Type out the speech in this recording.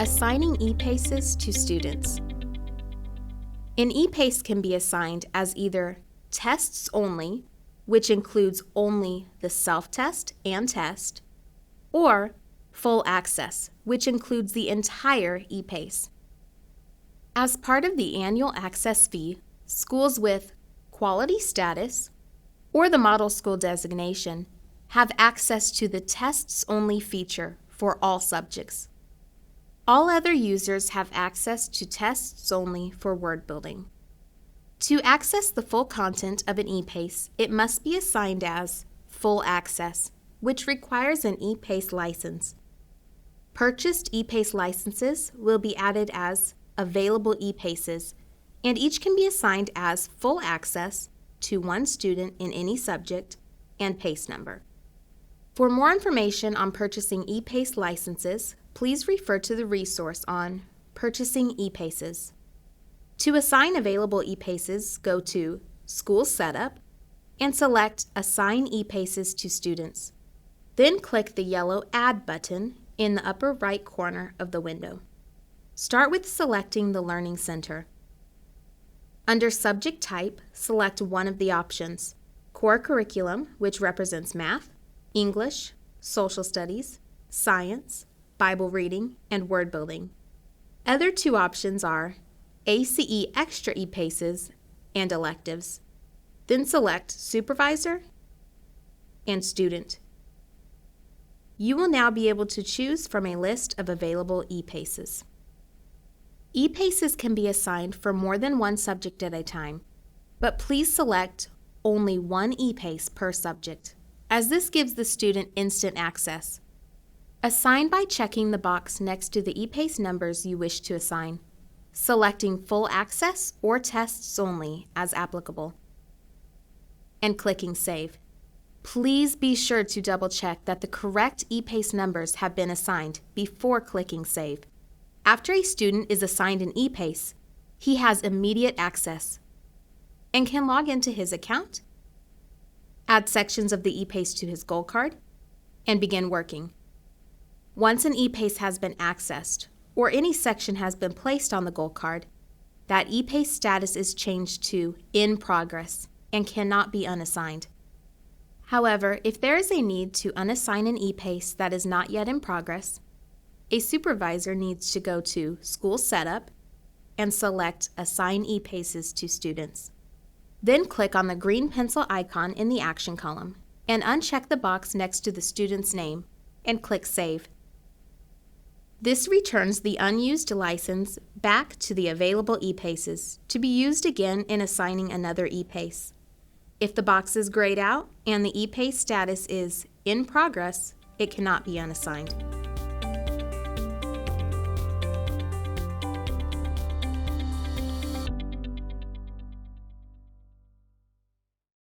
Assigning ePACEs to students. An ePACE can be assigned as either tests only, which includes only the self-test and test, or full access, which includes the entire ePACE. As part of the annual access fee, schools with quality status or the model school designation have access to the tests only feature for all subjects. All other users have access to tests only for word building. To access the full content of an ePACE, it must be assigned as full access, which requires an ePACE license. Purchased ePACE licenses will be added as available ePACEs, and each can be assigned as full access to one student in any subject and PACE number. For more information on purchasing ePACE licenses, please refer to the resource on Purchasing ePACEs. To assign available ePACEs, go to School Setup and select Assign ePACEs to Students. Then click the yellow Add button in the upper right corner of the window. Start with selecting the Learning Center. Under Subject Type, select one of the options: Core Curriculum, which represents math, English, social studies, science, Bible reading, and word building. Other two options are A.C.E. Extra ePACEs and electives. Then select Supervisor and Student. You will now be able to choose from a list of available ePACEs. ePACEs can be assigned for more than one subject at a time, but please select only one ePACE per subject, as this gives the student instant access. Assign by checking the box next to the ePACE numbers you wish to assign, selecting full access or tests only as applicable, and clicking Save. Please be sure to double-check that the correct ePACE numbers have been assigned before clicking Save. After a student is assigned an ePACE, he has immediate access and can log into his account, add sections of the ePACE to his goal card, and begin working. Once an ePACE has been accessed, or any section has been placed on the goal card, that ePACE status is changed to In Progress and cannot be unassigned. However, if there is a need to unassign an ePACE that is not yet in progress, a supervisor needs to go to School Setup and select Assign ePACEs to Students. Then click on the green pencil icon in the action column and uncheck the box next to the student's name and click Save. This returns the unused license back to the available ePACEs to be used again in assigning another ePACE. If the box is grayed out and the ePACE status is In Progress, it cannot be unassigned.